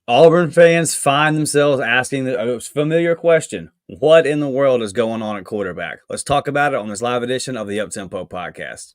Auburn fans find themselves asking the familiar question: what in the world is going on at quarterback? Let's talk about it on this live edition of the Uptempo podcast.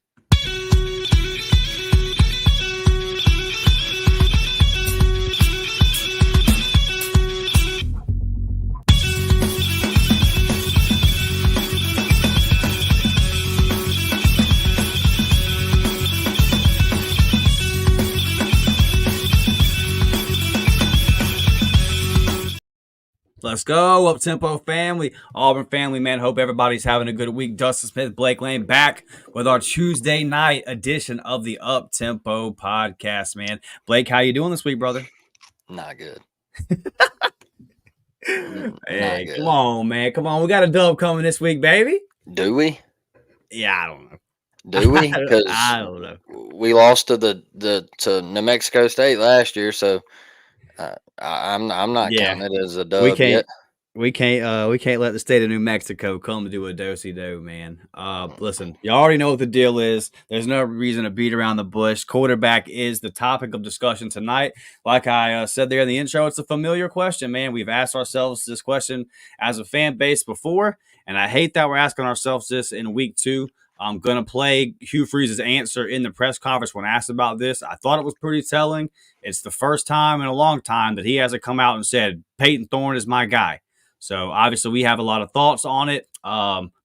Let's go, Uptempo family, Auburn family, man. Hope everybody's having a good week. Dustin Smith, Blake Lane, back with our Tuesday night edition of the Uptempo podcast, man. Blake, how you doing this week, brother? Not good. Hey, come on, man. Come on. We got a dub coming this week, baby. Do we? Yeah, I don't know. Do we? Because I don't know. We lost to to New Mexico State last year, so I'm not counting it as a dub yet. We can't let the state of New Mexico come to do a do-si-do, man. Listen, you already know what the deal is. There's no reason to beat around the bush. Quarterback is the topic of discussion tonight. Like I said there in the intro, it's a familiar question, man. We've asked ourselves this question as a fan base before, and I hate that we're asking ourselves this in week 2. I'm going to play Hugh Freeze's answer in the press conference when asked about this. I thought it was pretty telling. It's the first time in a long time that he hasn't come out and said, Payton Thorne is my guy. So, obviously, we have a lot of thoughts on it.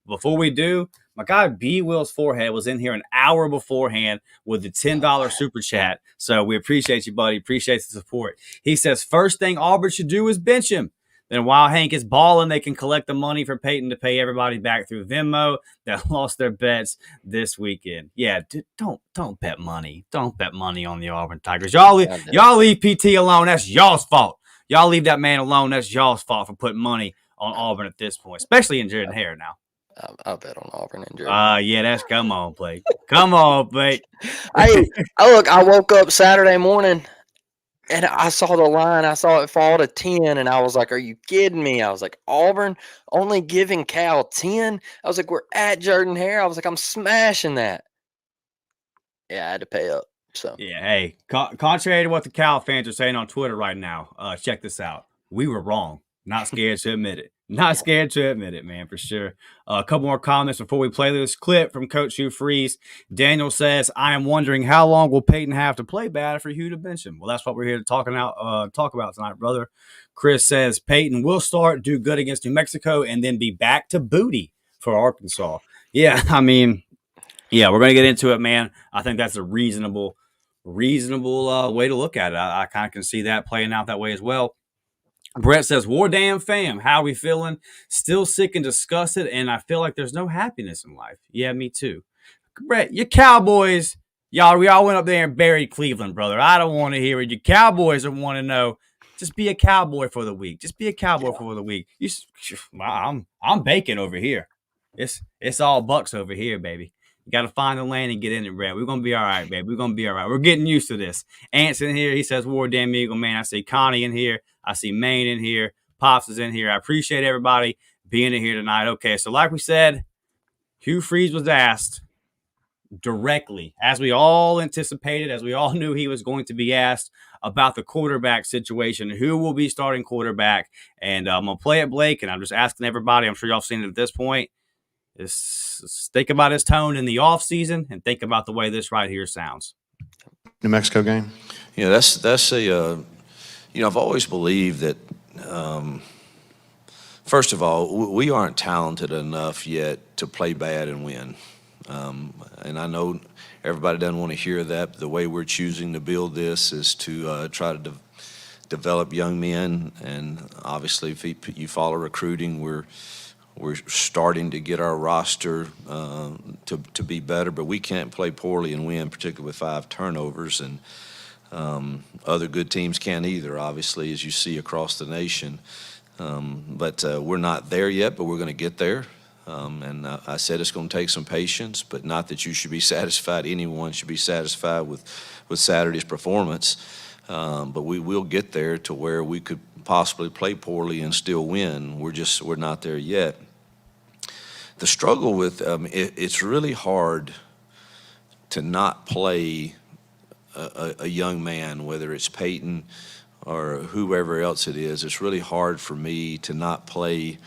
Before we do, my guy B. Will's Forehead was in here an hour beforehand with the $10 super chat. So, we appreciate you, buddy. Appreciate the support. He says, first thing Auburn should do is bench him. Then while Hank is balling, they can collect the money for Payton to pay everybody back through Venmo that lost their bets this weekend. Yeah, don't bet money. Don't bet money on the Auburn Tigers. Y'all leave PT alone. That's y'all's fault. Y'all leave that man alone. That's y'all's fault for putting money on Auburn at this point, especially in Jordan Hare now. I'll bet on Auburn and Jordan. Yeah, come on, Blake. Come on, Blake. Hey, look, I woke up Saturday morning. And I saw the line. I saw it fall to 10, and I was like, are you kidding me? I was like, Auburn only giving Cal 10? I was like, we're at Jordan Hare. I was like, I'm smashing that. Yeah, I had to pay up. So yeah, hey, contrary to what the Cal fans are saying on Twitter right now, check this out. We were wrong. Not scared to admit it. Not scared to admit it, man, for sure. A couple more comments before we play this clip from Coach Hugh Freeze. Daniel says, I am wondering how long will Payton have to play bad for Hugh to bench him? Well, that's what we're here to talk about tonight, brother. Chris says, Payton will start, do good against New Mexico, and then be back to booty for Arkansas. Yeah, I mean, yeah, we're going to get into it, man. I think that's a reasonable way to look at it. I kind of can see that playing out that way as well. Brett says, war damn fam, how we feeling? Still sick and disgusted, and I feel like there's no happiness in life. Yeah, me too. Brett, your Cowboys, we all went up there and buried Cleveland, brother. I don't want to hear it. Your Cowboys want to know. Just be a Cowboy for the week. Just be a Cowboy for the week. I'm baking over here. It's all Bucks over here, baby. You got to find the lane and get in it, Brett. We're going to be all right, baby. We're going to be all right. We're getting used to this. Ant's in here. He says, war damn Eagle, man. I see Connie in here. I see Maine in here. Pops is in here. I appreciate everybody being in here tonight. Okay, so like we said, Hugh Freeze was asked directly, as we all anticipated, as we all knew he was going to be asked about the quarterback situation, who will be starting quarterback. And I'm going to play it, Blake, and I'm just asking everybody, I'm sure y'all have seen it at this point, is think about his tone in the offseason and think about the way this right here sounds. New Mexico game? Yeah, that's a I've always believed that, first of all, we aren't talented enough yet to play bad and win. And I know everybody doesn't want to hear that. The way we're choosing to build this is to try to develop young men. And obviously, if you follow recruiting, we're starting to get our roster to be better. But we can't play poorly and win, particularly with 5 turnovers. And other good teams can't either, obviously, as you see across the nation. But we're not there yet, but we're going to get there. And I said it's going to take some patience, but not that you should be satisfied. Anyone should be satisfied with Saturday's performance. But we will get there to where we could possibly play poorly and still win. We're not there yet. The struggle with it's really hard to not play a young man, whether it's Payton or whoever else it is, it's really hard for me to not play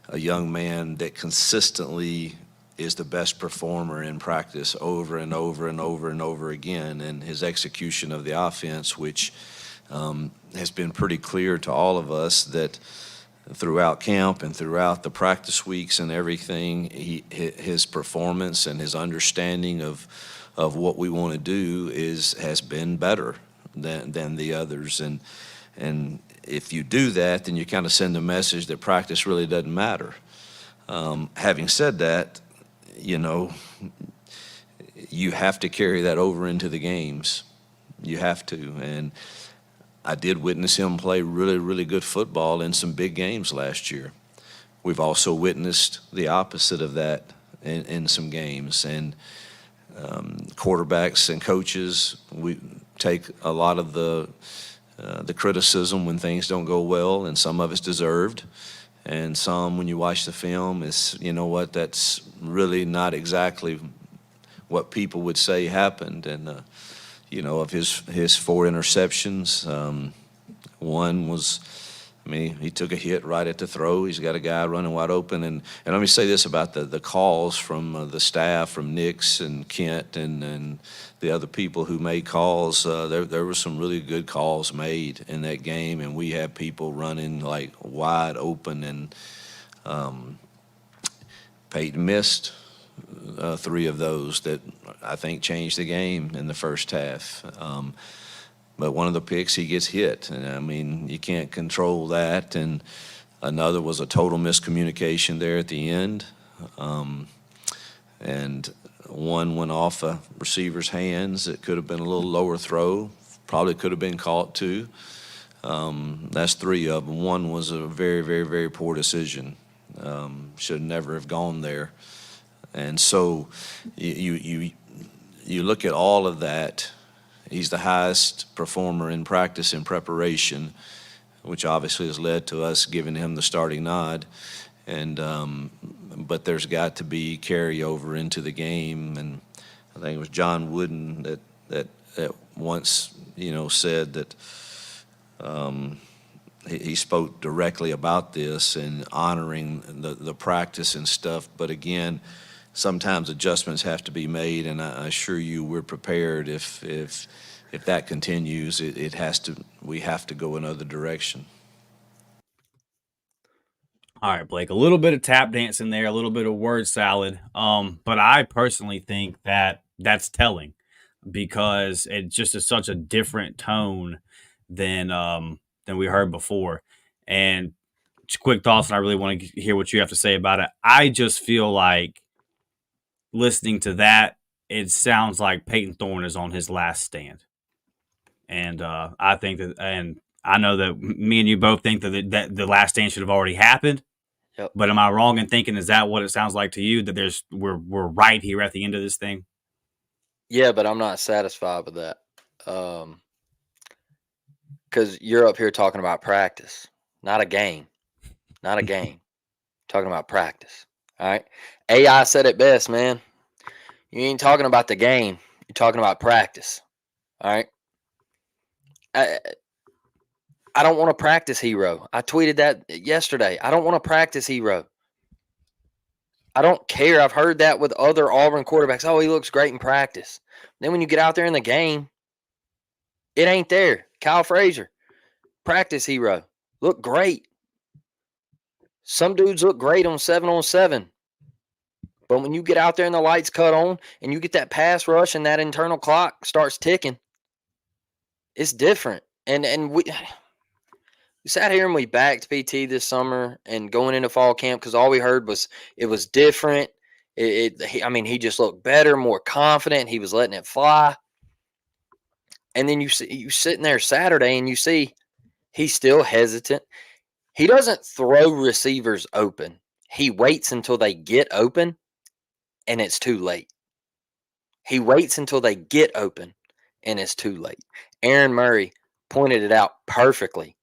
a young man that consistently is the best performer in practice over and over and over and over again. And his execution of the offense, which has been pretty clear to all of us that throughout camp and throughout the practice weeks and everything, his performance and his understanding of what we want to do has been better than the others. And if you do that, then you kind of send a message that practice really doesn't matter. Having said that, you know, you have to carry that over into the games. You have to. And I did witness him play really, really good football in some big games last year. We've also witnessed the opposite of that in some games. And quarterbacks and coaches, we take a lot of the criticism when things don't go well, and some of it's deserved. And some, when you watch the film, is, you know what, that's really not exactly what people would say happened. And, you know, of his 4 interceptions, one was, I mean, he took a hit right at the throw. He's got a guy running wide open. And let me say this about the calls from the staff, from Nix and Kent and the other people who made calls. There were some really good calls made in that game, and we had people running like wide open. And Payton missed 3 of those that I think changed the game in the first half. But one of the picks, he gets hit. And, I mean, you can't control that. And another was a total miscommunication there at the end. And one went off a receiver's hands. It could have been a little lower throw. Probably could have been caught too. That's 3 of them. One was a very, very, very poor decision. Should never have gone there. And so you look at all of that. He's the highest performer in practice and preparation, which obviously has led to us giving him the starting nod. And but there's got to be carryover into the game. And I think it was John Wooden that once, you know, said that he spoke directly about this and honoring the practice and stuff. But again, sometimes adjustments have to be made, and I assure you we're prepared if that continues. We have to go another direction. All right, Blake, a little bit of tap dance in there, a little bit of word salad. But I personally think that that's telling, because it just is such a different tone than we heard before. And just quick thoughts, and I really want to hear what you have to say about it. I just feel like, listening to that, it sounds like Payton Thorne is on his last stand. And I think that, and I know that me and you both think that the last stand should have already happened. Yep. But am I wrong in thinking, is that what it sounds like to you, that we're right here at the end of this thing? Yeah, but I'm not satisfied with that. Because you're up here talking about practice, not a game. Not a game. Talking about practice. All right. AI said it best, man. You ain't talking about the game. You're talking about practice. All right. I don't want to practice hero. I tweeted that yesterday. I don't want to practice hero. I don't care. I've heard that with other Auburn quarterbacks. Oh, he looks great in practice. Then when you get out there in the game, it ain't there. Kyle Frazier, practice hero. Look great. Some dudes look great on 7-on-7. But when you get out there and the lights cut on and you get that pass rush and that internal clock starts ticking, it's different. And we sat here and we backed PT this summer and going into fall camp because all we heard was it was different. He just looked better, more confident. He was letting it fly. And then you sitting there Saturday and you see he's still hesitant. He doesn't throw receivers open. He waits until they get open, and it's too late. He waits until they get open, and it's too late. Aaron Murray pointed it out perfectly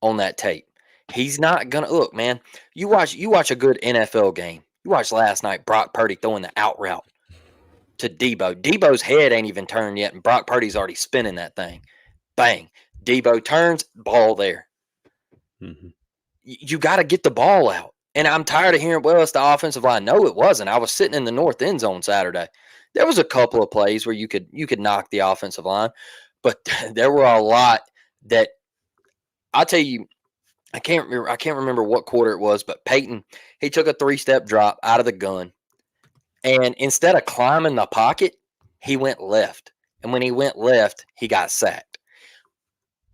on that tape. He's not going to – look, man, you watch a good NFL game. You watched last night Brock Purdy throwing the out route to Debo. Debo's head ain't even turned yet, and Brock Purdy's already spinning that thing. Bang. Debo turns, ball there. Mhm. You got to get the ball out. And I'm tired of hearing, well, it's the offensive line. No, it wasn't. I was sitting in the north end zone Saturday. There was a couple of plays where you could knock the offensive line, but there were a lot that I'll tell you. I can't remember what quarter it was, but Payton, he took a 3-step drop out of the gun, and instead of climbing the pocket, he went left. And when he went left, he got sacked.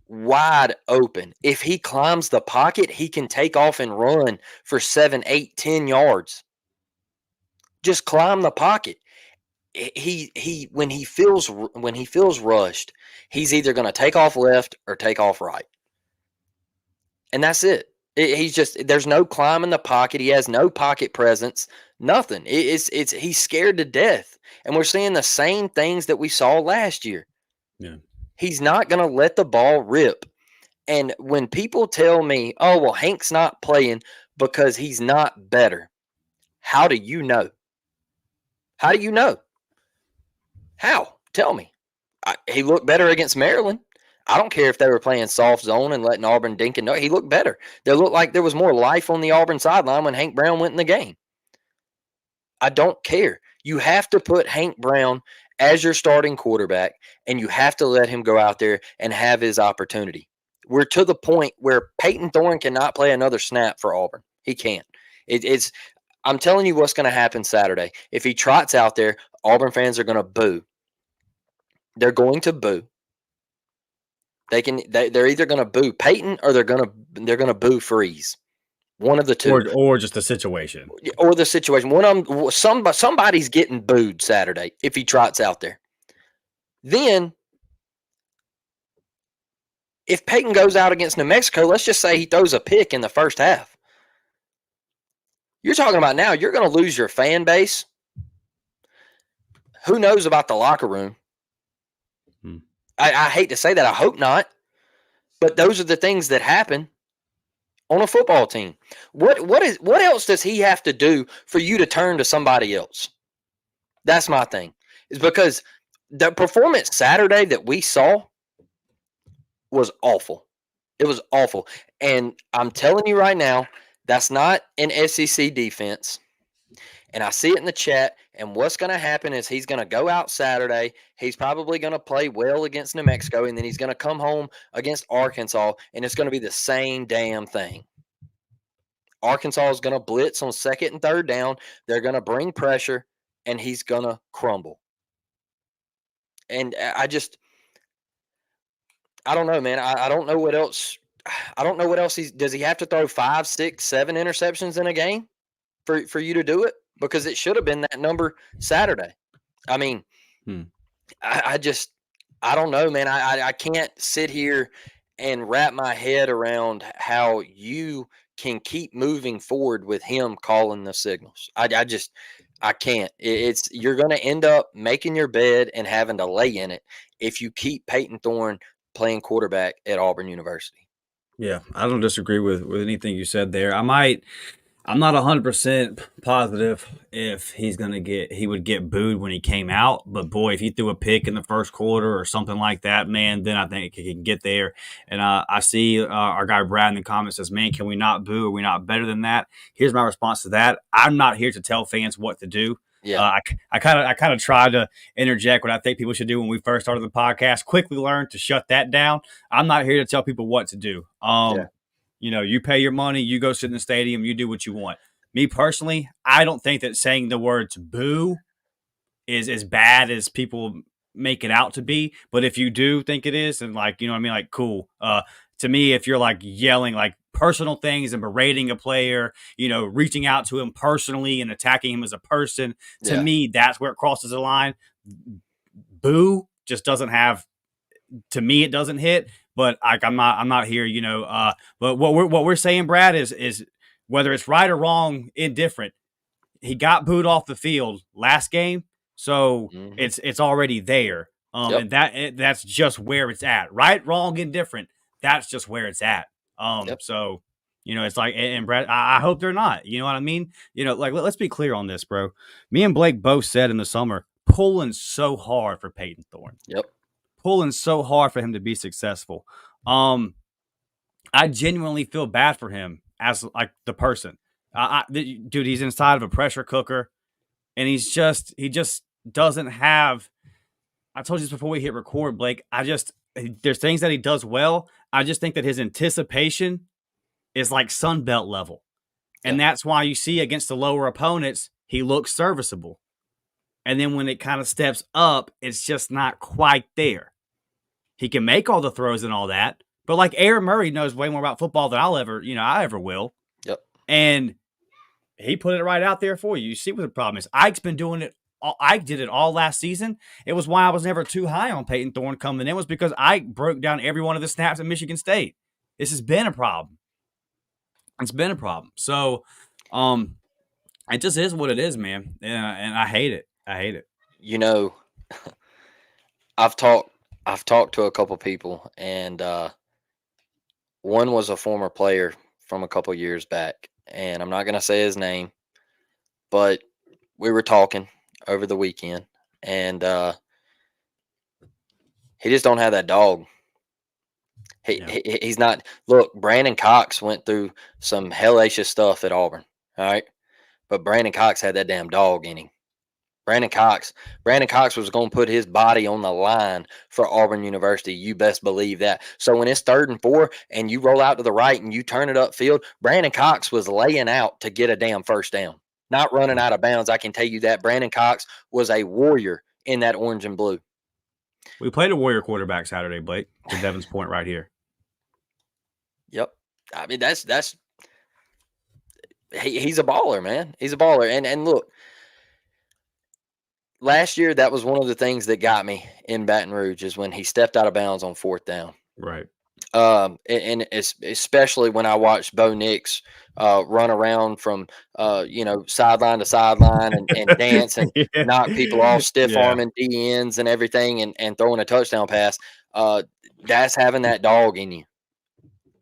Wide open. If he climbs the pocket, he can take off and run for 7, 8, 10 yards. Just climb the pocket. He when he feels rushed, he's either going to take off left or take off right. And that's it. He's just, there's no climbing the pocket. He has no pocket presence, nothing. He's scared to death. And we're seeing the same things that we saw last year. Yeah. He's not going to let the ball rip. And when people tell me, oh, well, Hank's not playing because he's not better, how do you know? How do you know? How? Tell me. He looked better against Maryland. I don't care if they were playing soft zone and letting Auburn dink and no. He looked better. There looked like there was more life on the Auburn sideline when Hank Brown went in the game. I don't care. You have to put Hank Brown as your starting quarterback, and you have to let him go out there and have his opportunity. We're to the point where Payton Thorne cannot play another snap for Auburn. He can't. I'm telling you what's going to happen Saturday. If he trots out there, Auburn fans are going to boo. They're going to boo. They're either going to boo Payton or they're going to boo Freeze. One of the two, or just the situation, or the situation. One of them, somebody's getting booed Saturday if he trots out there. Then, if Payton goes out against New Mexico, let's just say he throws a pick in the first half. You're talking about now you're going to lose your fan base. Who knows about the locker room? I hate to say that. I hope not. But those are the things that happen on a football team. What else does he have to do for you to turn to somebody else? That's my thing. Is because the performance Saturday that we saw was awful. It was awful. And I'm telling you right now, that's not an SEC defense. And I see it in the chat. And what's going to happen is he's going to go out Saturday. He's probably going to play well against New Mexico. And then he's going to come home against Arkansas. And it's going to be the same damn thing. Arkansas is going to blitz on second and third down. They're going to bring pressure. And he's going to crumble. And I don't know, man. I don't know what else. I don't know what else does he have to throw 5, 6, 7 interceptions in a game for you to do it? Because it should have been that number Saturday. I mean, I don't know, man. I can't sit here and wrap my head around how you can keep moving forward with him calling the signals. I can't. You're going to end up making your bed and having to lay in it if you keep Payton Thorne playing quarterback at Auburn University. Yeah, I don't disagree with anything you said there. I'm not 100% positive if he would get booed when he came out. But boy, if he threw a pick in the first quarter or something like that, man, then I think he can get there. And I see our guy Brad in the comments says, man, can we not boo? Are we not better than that? Here's my response to that. I'm not here to tell fans what to do. Yeah. I kind of tried to interject what I think people should do when we first started the podcast. Quickly learned to shut that down. I'm not here to tell people what to do. You know, you pay your money, you go sit in the stadium, you do what you want. Me personally, I don't think that saying the words boo is as bad as people make it out to be. But if you do think it is, and like, you know what I mean? Like, cool. To me, if you're like yelling like personal things and berating a player, you know, reaching out to him personally and attacking him as a person, to me, that's where it crosses the line. Boo just doesn't have, to me, it doesn't hit. But like I'm not here, you know. But what we're saying, Brad, is whether it's right or wrong, indifferent. He got booed off the field last game, so it's already there. And that's just where it's at. Right, wrong, indifferent. That's just where it's at. So you know, it's like, and Brad, I hope they're not. You know what I mean? You know, like let's be clear on this, bro. Me and Blake both said in the summer, pulling so hard for Payton Thorne. Yep. Pulling so hard for him to be successful. I genuinely feel bad for him as like the person. Dude, he's inside of a pressure cooker, and he just doesn't have. I told you this before we hit record, Blake. There's things that he does well. I just think that his anticipation is like Sunbelt level. And that's why you see against the lower opponents, he looks serviceable. And then when it kind of steps up, it's just not quite there. He can make all the throws and all that. But like Aaron Murray knows way more about football than I ever will. Yep. And he put it right out there for you. You see what the problem is. Ike's been doing it. Ike did it all last season. It was why I was never too high on Payton Thorne coming in, was because Ike broke down every one of the snaps at Michigan State. This has been a problem. It's been a problem. So, it just is what it is, man. And I hate it. I hate it. You know, I've talked to a couple people, and one was a former player from a couple years back, and I'm not going to say his name, but we were talking over the weekend, and he just don't have that dog. He's not. Look, Brandon Cox went through some hellacious stuff at Auburn, all right? But Brandon Cox had that damn dog in him. Brandon Cox was going to put his body on the line for Auburn University. You best believe that. So when it's 3rd and 4 and you roll out to the right and you turn it upfield, Brandon Cox was laying out to get a damn first down, not running out of bounds. I can tell you that. Brandon Cox was a warrior in that orange and blue. We played a warrior quarterback Saturday, Blake, to Devin's point right here. Yep. I mean, he's a baller, man. He's a baller. And look, last year, that was one of the things that got me in Baton Rouge, is when he stepped out of bounds on 4th down. Right. And especially when I watched Bo Nix run around from sideline to sideline and dance and knock people off, stiff arming DNs and everything, and throwing a touchdown pass. That's having that dog in you.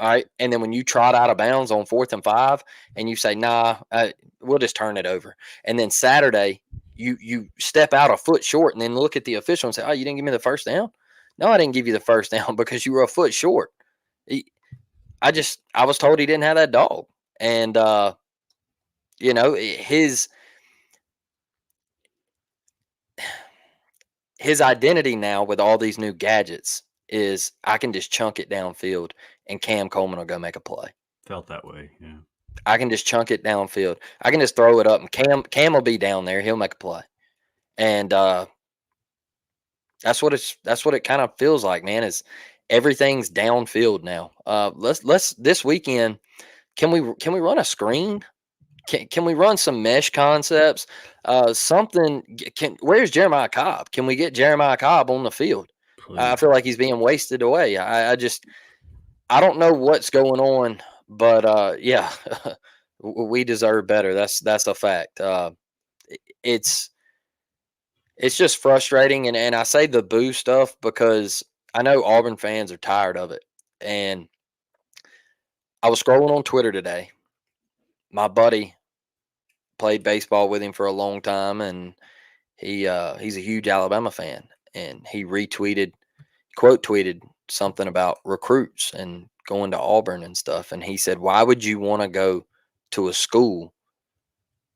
All right. And then when you trot out of bounds on 4th and 5 and you say, nah, we'll just turn it over. And then Saturday, you step out a foot short and then look at the official and say, oh, you didn't give me the first down? No, I didn't give you the first down because you were a foot short. I was told he didn't have that dog. And, his identity now with all these new gadgets is I can just chunk it downfield and Cam Coleman will go make a play. Felt that way, yeah. I can just chunk it downfield. I can just throw it up and Cam will be down there. He'll make a play. And that's what it kind of feels like, man, is everything's downfield now. Let's this weekend, can we run a screen? Can we run some mesh concepts? Where's Jeremiah Cobb? Can we get Jeremiah Cobb on the field? Please. I feel like he's being wasted away. I don't know what's going on, but we deserve better. That's a fact. It's just frustrating, and I say the boo stuff because I know Auburn fans are tired of it. And I was scrolling on Twitter today. My buddy played baseball with him for a long time, and he's a huge Alabama fan. And he quote tweeted something about recruits and going to Auburn and stuff. And he said, why would you want to go to a school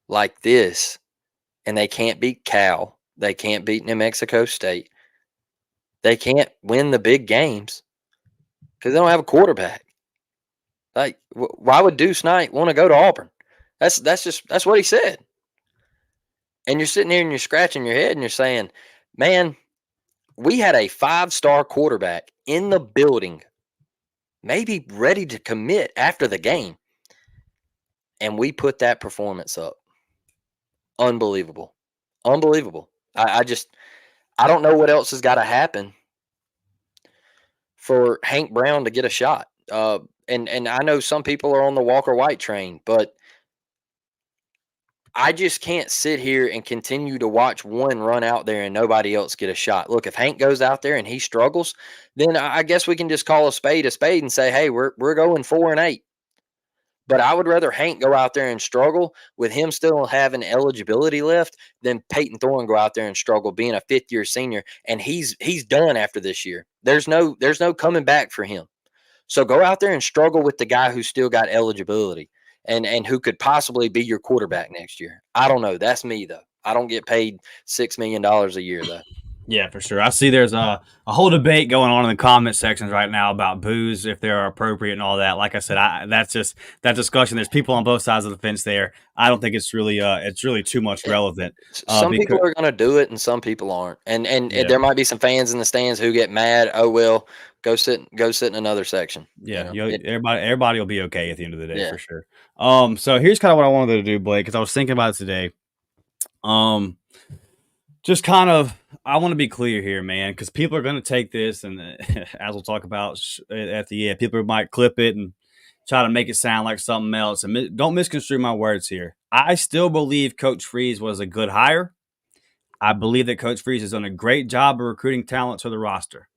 like this and they can't beat Cal? They can't beat New Mexico State. They can't win the big games because they don't have a quarterback. Like, why would Deuce Knight want to go to Auburn? That's what he said. And you're sitting here and you're scratching your head and you're saying, man, we had a 5-star quarterback in the building, maybe ready to commit after the game. And we put that performance up. Unbelievable. Unbelievable. I don't know what else has got to happen for Hank Brown to get a shot. And I know some people are on the Walker White train, but I just can't sit here and continue to watch one run out there and nobody else get a shot. Look, if Hank goes out there and he struggles, then I guess we can just call a spade and say, hey, we're going 4-8. But I would rather Hank go out there and struggle with him still having eligibility left than Payton Thorne go out there and struggle being a 5th-year senior, and he's done after this year. There's no coming back for him. So go out there and struggle with the guy who's still got eligibility and who could possibly be your quarterback next year. I don't know. That's me though. I don't get paid $6 million a year though. Yeah, for sure. I see there's a whole debate going on in the comment sections right now about boos, if they're appropriate and all that. Like I said, that's just that discussion. There's people on both sides of the fence there. I don't think it's really too much relevant. Some people are going to do it and some people aren't. And there might be some fans in the stands who get mad. Oh, well, go sit in another section. Yeah, everybody will be okay at the end of the day, for sure. So here's kind of what I wanted to do, Blake, because I was thinking about it today. Just kind of, I want to be clear here, man, because people are going to take this, and as we'll talk about at the end, people might clip it and try to make it sound like something else. And don't misconstrue my words here. I still believe Coach Freeze was a good hire. I believe that Coach Freeze has done a great job of recruiting talent to the roster.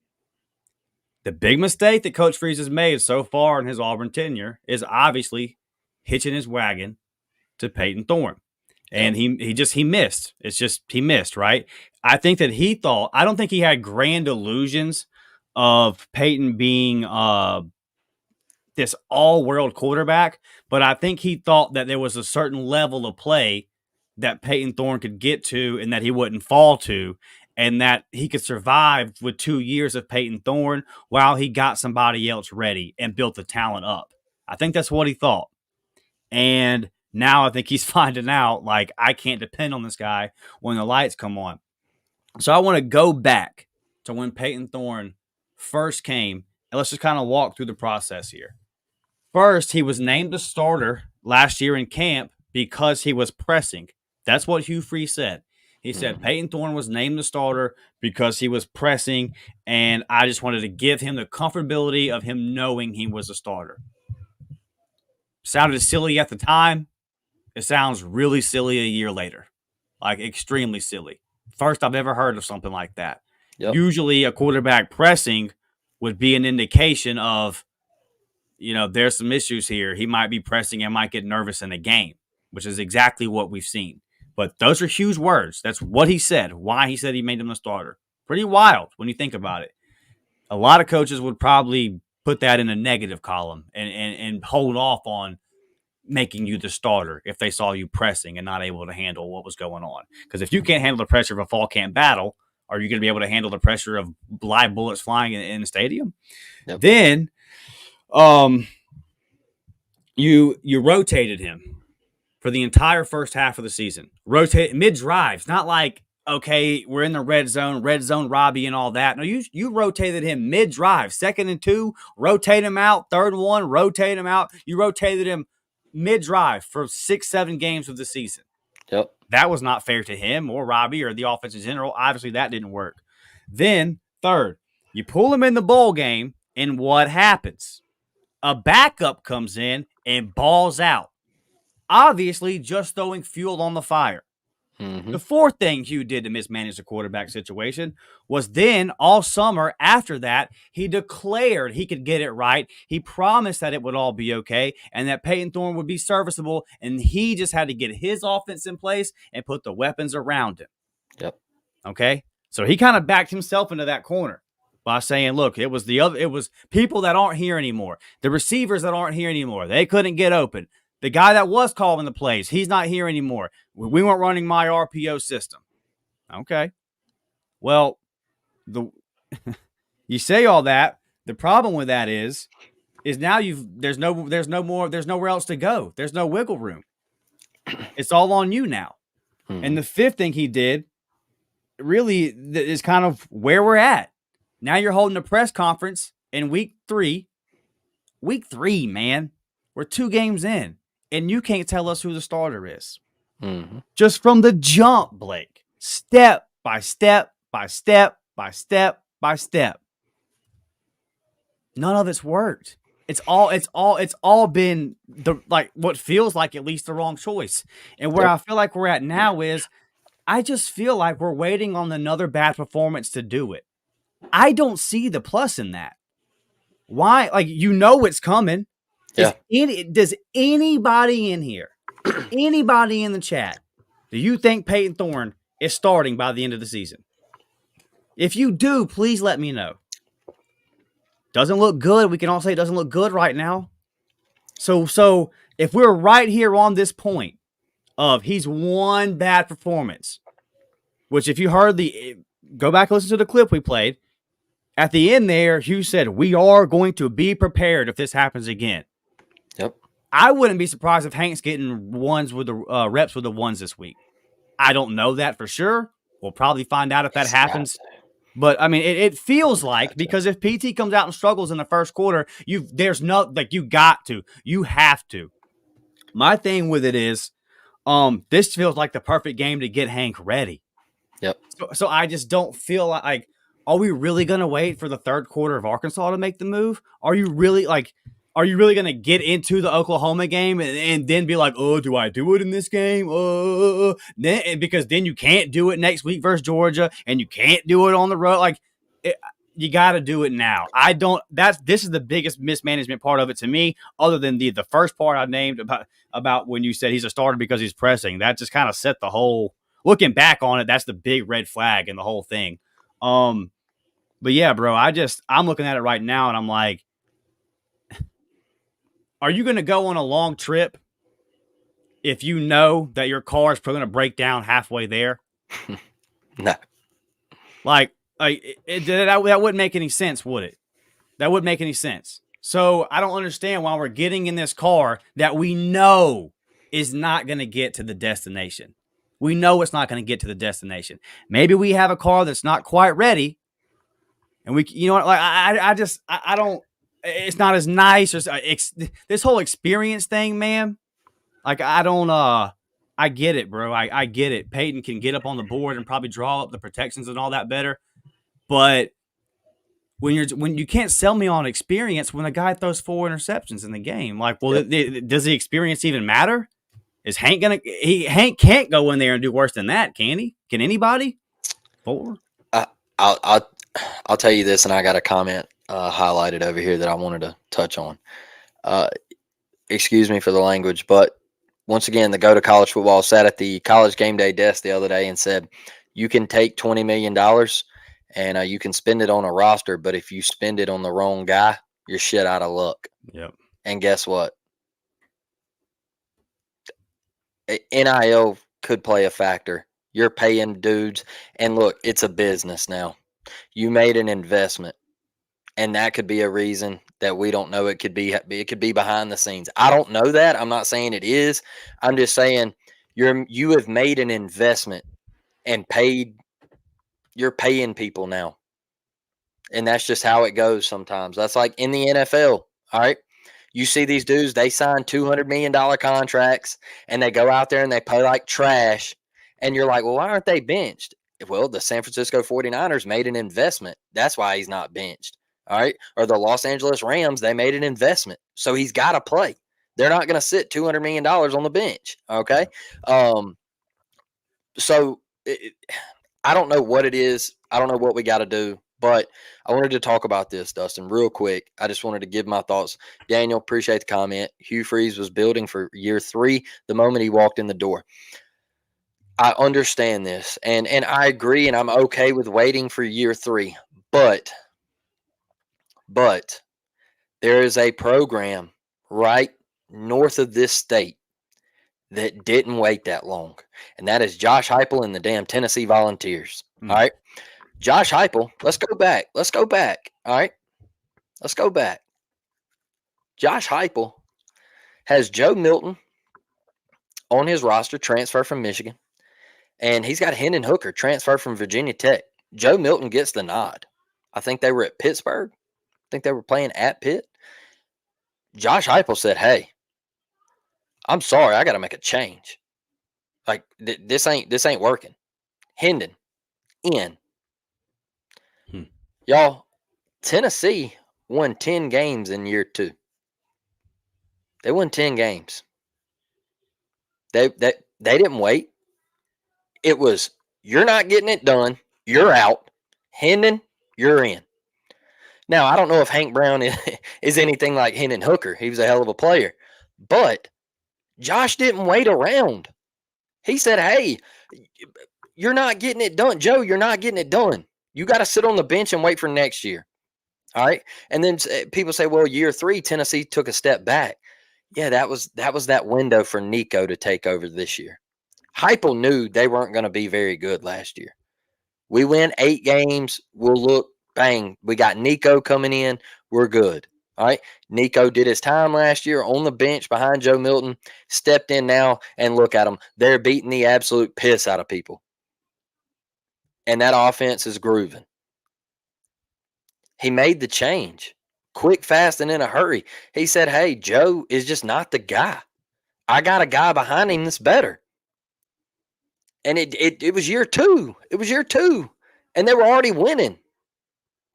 The big mistake that Coach Freeze has made so far in his Auburn tenure is obviously hitching his wagon to Payton Thorne. And he missed. It's just he missed, right? I think that I don't think he had grand illusions of Payton being this all-world quarterback, but I think he thought that there was a certain level of play that Payton Thorne could get to and that he wouldn't fall to, and that he could survive with 2 years of Payton Thorne while he got somebody else ready and built the talent up. I think that's what he thought. And now I think he's finding out, like, I can't depend on this guy when the lights come on. So I want to go back to when Payton Thorne first came, and let's just kind of walk through the process here. First, he was named a starter last year in camp because he was pressing. That's what Hugh Freeze said. He said Payton Thorne was named the starter because he was pressing, and I just wanted to give him the comfortability of him knowing he was a starter. Sounded silly at the time. It sounds really silly a year later, like extremely silly. First I've ever heard of something like that. Yep. Usually a quarterback pressing would be an indication of, there's some issues here. He might be pressing and might get nervous in a game, which is exactly what we've seen. But those are huge words. That's what he said, why he said he made him the starter. Pretty wild when you think about it. A lot of coaches would probably put that in a negative column and hold off on making you the starter if they saw you pressing and not able to handle what was going on. Because if you can't handle the pressure of a fall camp battle, are you going to be able to handle the pressure of live bullets flying in the stadium? Yep. Then you rotated him for the entire first half of the season. Rotate mid-drives, not like, okay, we're in the red zone Robbie and all that. No, you rotated him mid-drive, 2nd and 2, rotate him out, 3rd and 1, rotate him out. You rotated him mid-drive for 6-7 games of the season. Yep. That was not fair to him or Robbie or the offense in general. Obviously, that didn't work. Then, third, you pull him in the bowl game, and what happens? A backup comes in and balls out. Obviously, just throwing fuel on the fire. The fourth thing Hugh did to mismanage the quarterback situation was then all summer after that, he declared he could get it right. He promised that it would all be okay and that Payton Thorne would be serviceable, and he just had to get his offense in place and put the weapons around him. Yep. Okay? So he kind of backed himself into that corner by saying, look, it was people that aren't here anymore. The receivers that aren't here anymore. They couldn't get open. The guy that was calling the plays, he's not here anymore. We weren't running my RPO system. Okay. Well, you say all that. The problem with that is now there's nowhere else to go. There's no wiggle room. It's all on you now. And the fifth thing he did really is kind of where we're at. Now you're holding a press conference in week 3. Week 3, man. We're 2 games in. And you can't tell us who the starter is. Just from the jump, Blake. Step by step by step by step by step. None of it's worked. It's all been what feels like at least the wrong choice. And where I feel like we're at now is I just feel like we're waiting on another bad performance to do it. I don't see the plus in that. Why? It's coming. Does anybody in here, anybody in the chat, do you think Payton Thorne is starting by the end of the season? If you do, please let me know. Doesn't look good. We can all say it doesn't look good right now. So if we're right here on this point of he's one bad performance, which if you heard go back and listen to the clip we played, at the end there, Hugh said, we are going to be prepared if this happens again. Yep. I wouldn't be surprised if Hank's getting ones with the reps with the ones this week. I don't know that for sure. We'll probably find out if that happens. But I mean, it feels like, because if PT comes out and struggles in the first quarter, you have to. My thing with it is, this feels like the perfect game to get Hank ready. Yep. So I just don't feel like, are we really going to wait for the third quarter of Arkansas to make the move? Are you really going to get into the Oklahoma game and then be like, oh, do I do it in this game? Because then you can't do it next week versus Georgia, and you can't do it on the road. You got to do it now. This is the biggest mismanagement part of it to me, other than the first part I named about when you said he's a starter because he's pressing. That just kind of set the whole, looking back on it, that's the big red flag in the whole thing. But yeah, bro, I'm looking at it right now and I'm like, are you going to go on a long trip if you know that your car is probably going to break down halfway there? No. That wouldn't make any sense, would it? That wouldn't make any sense. So I don't understand why we're getting in this car that we know is not going to get to the destination. We know it's not going to get to the destination. Maybe we have a car that's not quite ready, and I don't. It's not as nice as this whole experience thing, man. I get it, bro. I get it. Payton can get up on the board and probably draw up the protections and all that better. But when you can't sell me on experience when a guy throws 4 interceptions in the game, does the experience even matter? Is Hank Hank can't go in there and do worse than that, can he? Can anybody? 4? I'll tell you this, and I got a comment highlighted over here that I wanted to touch on. Excuse me for the language, but once again, the Go to College Football sat at the College Game Day desk the other day and said, you can take $20 million and you can spend it on a roster, but if you spend it on the wrong guy, you're shit out of luck. Yep. And guess what? NIL could play a factor. You're paying dudes, and look, it's a business now. You made an investment, and that could be a reason that we don't know. It could be behind the scenes. I don't know that. I'm not saying it is. I'm just saying you have made an investment and you're paying people now. And that's just how it goes sometimes. That's like in the NFL. All right. You see these dudes, they sign $200 million contracts and they go out there and they play like trash. And you're like, well, why aren't they benched? Well, the San Francisco 49ers made an investment. That's why he's not benched. All right. Or the Los Angeles Rams, they made an investment. So he's got to play. They're not going to sit $200 million on the bench. Okay. I don't know what it is. I don't know what we got to do. But I wanted to talk about this, Dustin, real quick. I just wanted to give my thoughts. Daniel, appreciate the comment. Hugh Freeze was building for year 3 the moment he walked in the door. I understand this, and I agree, and I'm okay with waiting for year 3. But there is a program right north of this state that didn't wait that long, and that is Josh Heupel and the damn Tennessee Volunteers. All right? Josh Heupel, let's go back. All right? Let's go back. Josh Heupel has Joe Milton on his roster, transfer from Michigan, and he's got Hendon Hooker, transfer from Virginia Tech. Joe Milton gets the nod. I think they were at Pittsburgh. I think they were playing at Pitt. Josh Heupel said, hey, I'm sorry, I got to make a change. Like, this ain't working. Hendon, in. Y'all, Tennessee won 10 games in year 2. They won 10 games. They didn't wait. It was, you're not getting it done. You're out. Hendon, you're in. Now, I don't know if Hank Brown is anything like Hendon Hooker. He was a hell of a player. But Josh didn't wait around. He said, hey, you're not getting it done. Joe, you're not getting it done. You got to sit on the bench and wait for next year. All right. And then people say, well, year 3, Tennessee took a step back. Yeah, that was that window for Nico to take over this year. Heupel knew they weren't going to be very good last year. We win 8 games. We'll look, bang, we got Nico coming in. We're good. All right. Nico did his time last year on the bench behind Joe Milton, stepped in now, and look at them. They're beating the absolute piss out of people. And that offense is grooving. He made the change quick, fast, and in a hurry. He said, hey, Joe is just not the guy. I got a guy behind him that's better. And it was year 2. It was year 2. And they were already winning.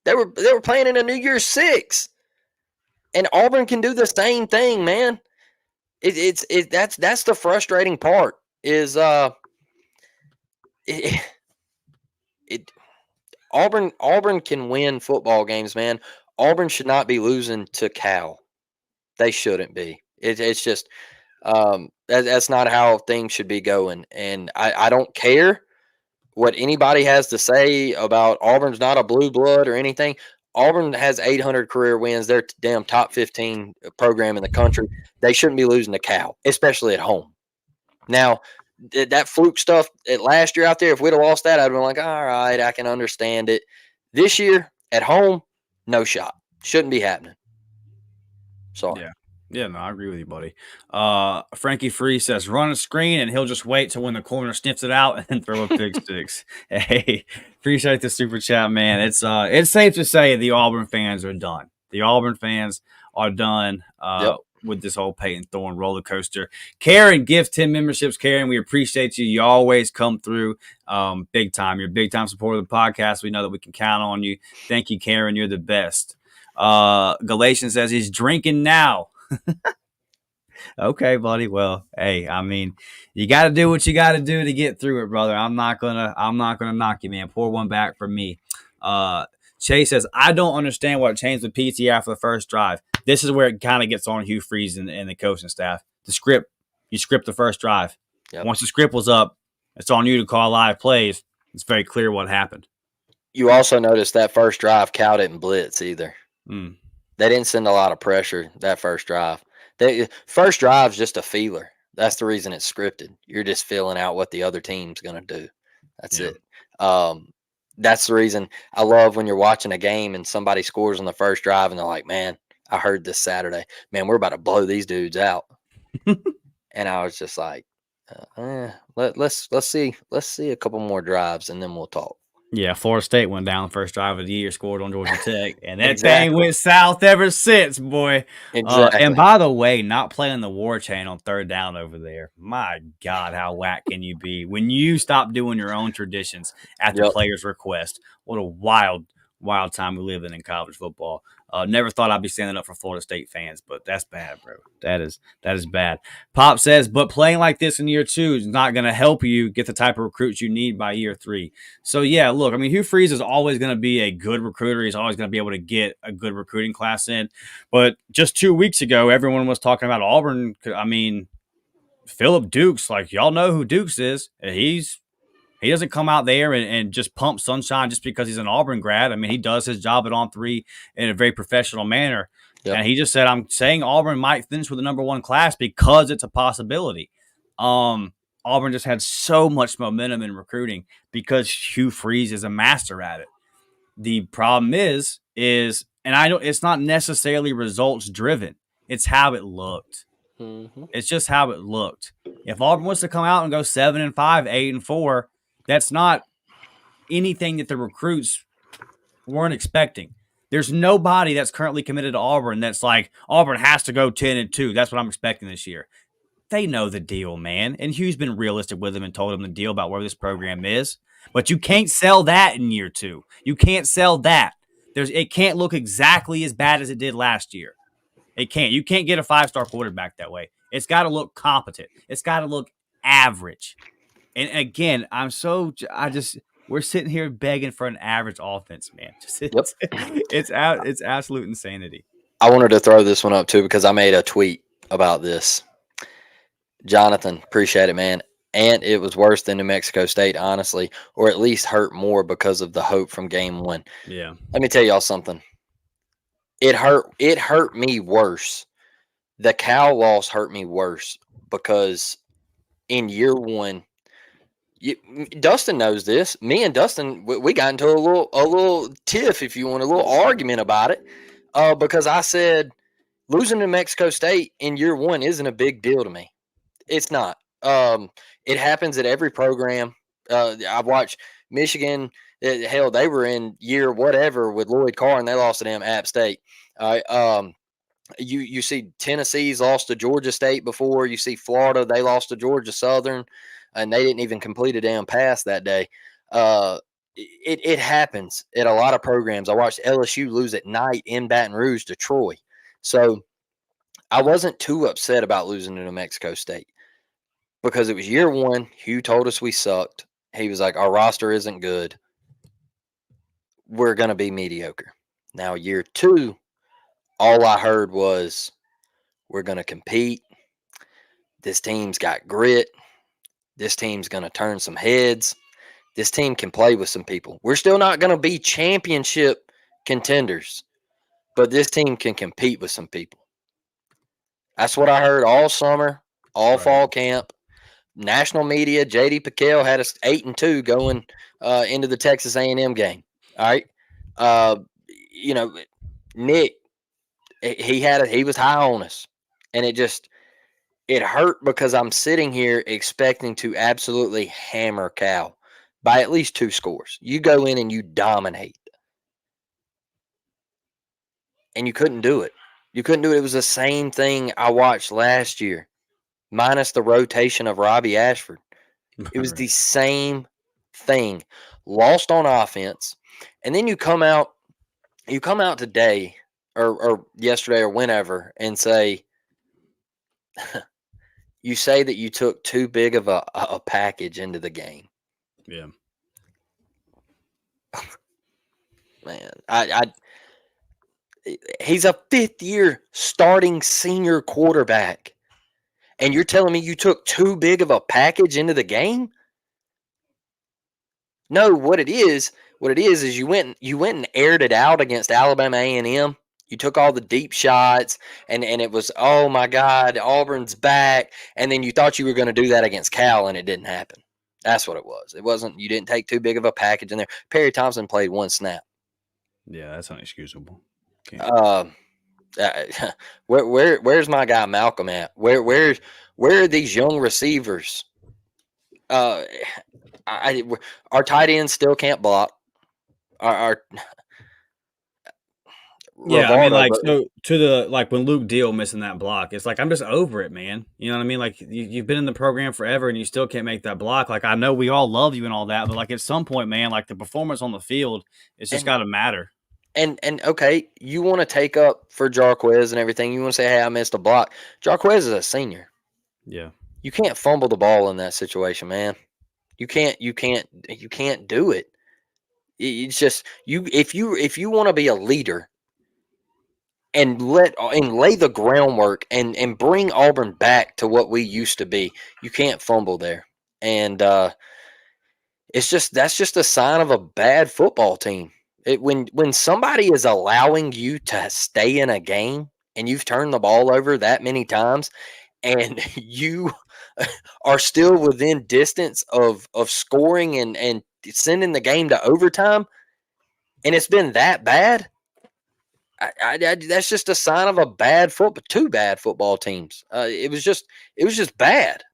They were playing in a New Year's 6. And Auburn can do the same thing, man. That's the frustrating part is Auburn can win football games, man. Auburn should not be losing to Cal. They shouldn't be. It's just that's not how things should be going. And I don't care what anybody has to say about Auburn's not a blue blood or anything. Auburn has 800 career wins. They're damn top 15 program in the country. They shouldn't be losing to Cal, especially at home. Now, that fluke stuff last year out there, if we'd have lost that, I'd have been like, all right, I can understand it. This year, at home, no shot. Shouldn't be happening. Sorry. Yeah. Yeah, no, I agree with you, buddy. Frankie Free says, run a screen, and he'll just wait till when the corner sniffs it out and then throw a pick six. Hey, appreciate the super chat, man. It's safe to say the Auburn fans are done. The Auburn fans are done with this whole Payton Thorne roller coaster. Karen, gift 10 memberships. Karen, we appreciate you. You always come through big time. You're a big time supporter of the podcast. We know that we can count on you. Thank you, Karen. You're the best. Galatians says he's drinking now. Okay, buddy. Well, hey, I mean, you got to do what you got to do to get through it, brother. I'm not gonna knock you, man. Pour one back for me. Chase says, I don't understand what changed the PT after the first drive. This is where it kind of gets on Hugh Freeze and the coaching staff. The script, you script the first drive. Yep. Once the script was up, it's on you to call live plays. It's very clear what happened. You also noticed that first drive, Cal didn't blitz either. They didn't send a lot of pressure that first drive. First drive's just a feeler. That's the reason it's scripted. You're just filling out what the other team's going to do. That's it. That's the reason I love when you're watching a game and somebody scores on the first drive and they're like, man, I heard this Saturday, man, we're about to blow these dudes out. And I was just like, let's see a couple more drives and then we'll talk. Yeah, Florida State went down first drive of the year, scored on Georgia Tech, and that thing went south ever since, boy. Exactly. And by the way, not playing the war chain on third down over there. My God, how whack can you be when you stop doing your own traditions at the player's request? What a wild time we live in college football. Never thought I'd be standing up for Florida State fans, but that's bad, bro. That is bad. Pop says, but playing like this in year 2 is not going to help you get the type of recruits you need by year 3. So, yeah, look, I mean, Hugh Freeze is always going to be a good recruiter. He's always going to be able to get a good recruiting class in. But just 2 weeks ago, everyone was talking about Auburn. I mean, Phillip Dukes, like, y'all know who Dukes is. He doesn't come out there and just pump sunshine just because he's an Auburn grad. I mean, he does his job at On3 in a very professional manner. Yep. And he just said, I'm saying Auburn might finish with the number 1 class because it's a possibility. Auburn just had so much momentum in recruiting because Hugh Freeze is a master at it. The problem is, and I know it's not necessarily results driven. It's how it looked. Mm-hmm. It's just how it looked. If Auburn wants to come out and go 7-5, 8-4, that's not anything that the recruits weren't expecting. There's nobody that's currently committed to Auburn that's like, Auburn has to go 10-2. That's what I'm expecting this year. They know the deal, man. And Hugh's been realistic with them and told them the deal about where this program is. But you can't sell that in year 2. You can't sell that. It can't look exactly as bad as it did last year. It can't. You can't get a 5-star quarterback that way. It's got to look competent. It's got to look average. And again, we're sitting here begging for an average offense, man. It's absolute insanity. I wanted to throw this one up too because I made a tweet about this. Jonathan, appreciate it, man. And it was worse than New Mexico State, honestly, or at least hurt more because of the hope from game 1. Yeah. Let me tell y'all something. It hurt me worse. The Cal loss hurt me worse because in year one, Dustin knows this. Me and Dustin, we got into a little tiff, if you want, a little argument about it, because I said losing to Mexico State in year one isn't a big deal to me. It's not. It happens at every program. I've watched Michigan. Hell, they were in year whatever with Lloyd Carr, and they lost to them App State. You see Tennessee's lost to Georgia State before. You see Florida, they lost to Georgia Southern, and they didn't even complete a damn pass that day. It happens at a lot of programs. I watched LSU lose at night in Baton Rouge to Troy. So I wasn't too upset about losing to New Mexico State because it was year one. Hugh told us we sucked. He was like, our roster isn't good. We're going to be mediocre. Now, year two, all I heard was, we're going to compete. This team's got grit. This team's going to turn some heads. This team can play with some people. We're still not going to be championship contenders, but this team can compete with some people. That's what I heard all summer, all fall camp. National media, J.D. Piquel had us 8-2 going into the Texas A&M game. All right. Nick, he was high on us, and it hurt because I'm sitting here expecting to absolutely hammer Cal by at least 2 scores. You go in and you dominate, and you couldn't do it. You couldn't do it. It was the same thing I watched last year, minus the rotation of Robbie Ashford. It was the same thing. Lost on offense, and then you come out today or yesterday or whenever and say you say that you took too big of a package into the game. Yeah. Man, he's a 5th-year starting senior quarterback, and you're telling me you took too big of a package into the game? No, what it is you went and aired it out against Alabama A&M. You took all the deep shots, and it was, oh my God, Auburn's back, and then you thought you were going to do that against Cal, and it didn't happen. That's what it was. It wasn't. You didn't take too big of a package in there. Perry Thompson played 1 snap. Yeah, that's unexcusable. Where's my guy Malcolm at? Where are these young receivers? Our tight ends still can't block. Yeah, I mean, like, so to the, like, when Luke Deal missing that block, it's like, I'm just over it, man. You know what I mean? Like, you've been in the program forever and you still can't make that block. Like, I know we all love you and all that, but, like, at some point, man, like, the performance on the field, it's just got to matter. And okay, you want to take up for Jarquez and everything. You want to say, hey, I missed a block. Jarquez is a senior. Yeah. You can't fumble the ball in that situation, man. You can't do it. It's just if you want to be a leader and lay the groundwork and bring Auburn back to what we used to be, you can't fumble there. And that's just a sign of a bad football team. When somebody is allowing you to stay in a game and you've turned the ball over that many times and you are still within distance of scoring and sending the game to overtime, and it's been that bad, that's just a sign of two bad football teams. It was just bad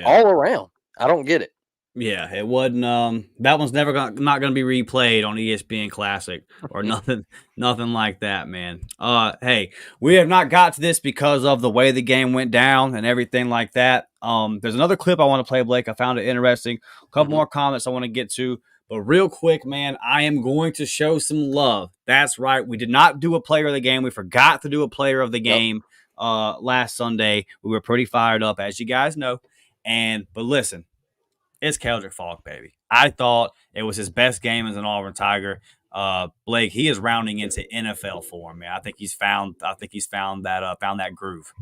all around. I don't get it. Yeah, it wasn't. That one's not gonna be replayed on ESPN Classic or nothing like that, man. Hey, we have not got to this because of the way the game went down and everything like that. There's another clip I want to play, Blake. I found it interesting. A couple more comments I want to get to, but real quick, man, I am going to show some love. That's right. We did not do a player of the game. We forgot to do a player of the game last Sunday. We were pretty fired up, as you guys know. But listen. It's Keldrick Falk, baby. I thought it was his best game as an Auburn Tiger. Blake, he is rounding into NFL form, man. I think he's found that groove.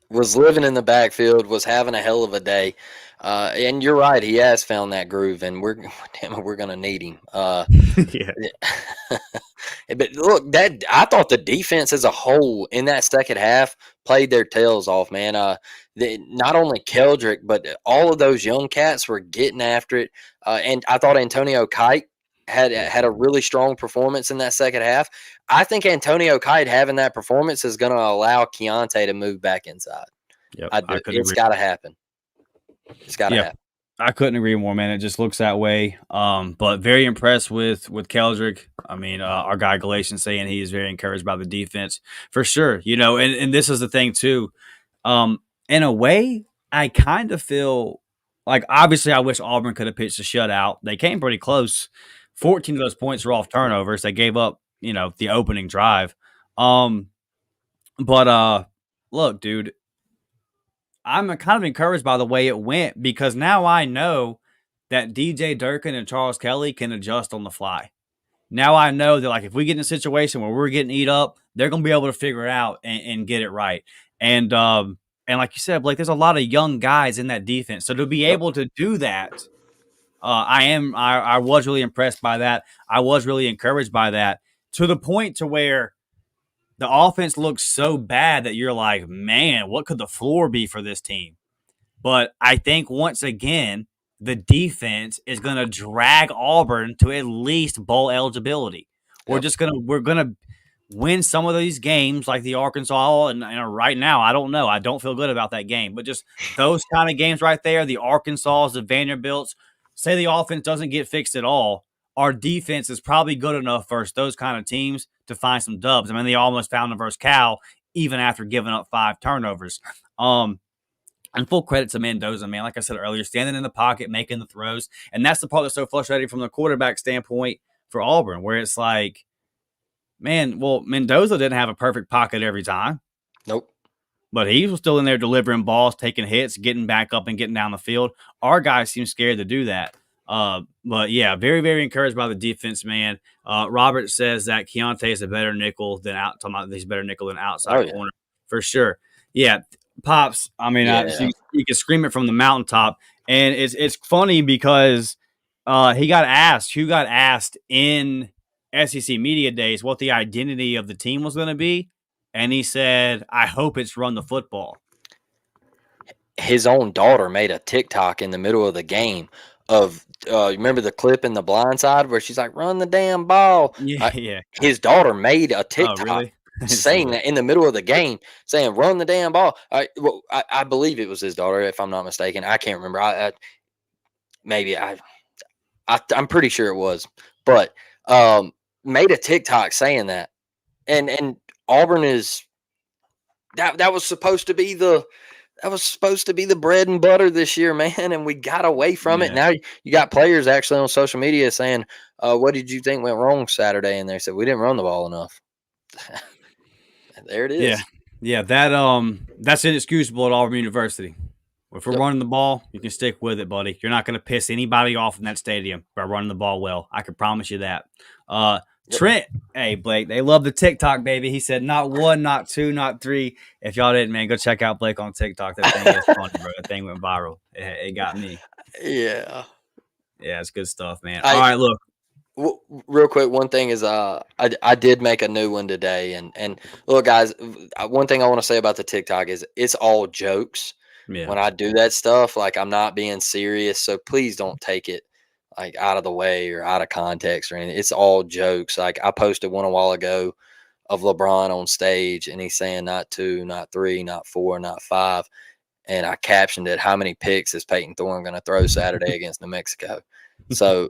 was living in the backfield, was having a hell of a day. And you're right, he has found that groove, and we're going to need him. Yeah. But look, that I thought the defense as a whole in that second half played their tails off, man. Not only Keldrick, but all of those young cats were getting after it. And I thought Antonio Kite had a really strong performance in that second half. I think Antonio Kite having that performance is going to allow Keontae to move back inside. Yep. It's got to happen. It's got to happen. I couldn't agree more, man. It just looks that way. But very impressed with Keldrick. I mean, our guy Galatian saying he is very encouraged by the defense for sure. You know, and this is the thing too. In a way, I kind of feel like obviously I wish Auburn could have pitched a shutout. They came pretty close. 14 of those points were off turnovers. They gave up, you know, the opening drive. But look, dude, I'm kind of encouraged by the way it went because now I know that DJ Durkin and Charles Kelly can adjust on the fly. Now I know that, like, if we get in a situation where we're getting eat up, they're going to be able to figure it out and get it right. And like you said, Blake, there's a lot of young guys in that defense. So to be able to do that, I was really impressed by that. I was really encouraged by that to the point to where the offense looks so bad that you're like, man, what could the floor be for this team? But I think once again, the defense is going to drag Auburn to at least bowl eligibility. We're going to win some of these games like the Arkansas. And right now, I don't know. I don't feel good about that game. But just those kind of games right there, the Arkansas, the Vanderbilts, say the offense doesn't get fixed at all. Our defense is probably good enough versus those kind of teams to find some dubs. I mean, they almost found them versus Cal even after giving up 5 turnovers. And full credit to Mendoza, man. Like I said earlier, standing in the pocket, making the throws. And that's the part that's so frustrating from the quarterback standpoint for Auburn, where it's like, man, well, Mendoza didn't have a perfect pocket every time. Nope. But he was still in there delivering balls, taking hits, getting back up and getting down the field. Our guys seem scared to do that. But yeah, very, very encouraged by the defense, man. Robert says that Keontae is a better nickel than he's better nickel than outside corner for sure. Yeah, Pops. I mean, you can scream it from the mountaintop, and it's funny because Hugh got asked in SEC media days what the identity of the team was going to be, and he said, "I hope it's run the football." His own daughter made a TikTok in the middle of the game of remember the clip in The Blind Side where she's like, "Run the damn ball." Yeah. His daughter made a TikTok really? saying that in the middle of the game, saying, "Run the damn ball." I believe it was his daughter, if I'm not mistaken. I can't remember. I'm pretty sure it was, but made a TikTok saying that, and Auburn is that was supposed to be the bread and butter this year, man, and we got away from it. Now you got players actually on social media saying, "What did you think went wrong Saturday?" And they said, "We didn't run the ball enough." There it is. Yeah. That's inexcusable at Auburn University. If we're running the ball, you can stick with it, buddy. You're not going to piss anybody off in that stadium by running the ball well. I can promise you that. Trent, hey, Blake, they love the TikTok, baby. He said, not 1, not 2, not 3. If y'all didn't, man, go check out Blake on TikTok. That thing is funny, bro. That thing went viral. It got me. Yeah. Yeah, it's good stuff, man. All right, look. Real quick, one thing is I did make a new one today. And look, guys, one thing I want to say about the TikTok is it's all jokes. Yeah. When I do that stuff, like, I'm not being serious. So please don't take it like out of the way or out of context or anything. It's all jokes. Like, I posted one a while ago of LeBron on stage and he's saying not 2, not 3, not 4, not 5. And I captioned it, "How many picks is Payton Thorne going to throw Saturday against New Mexico?" So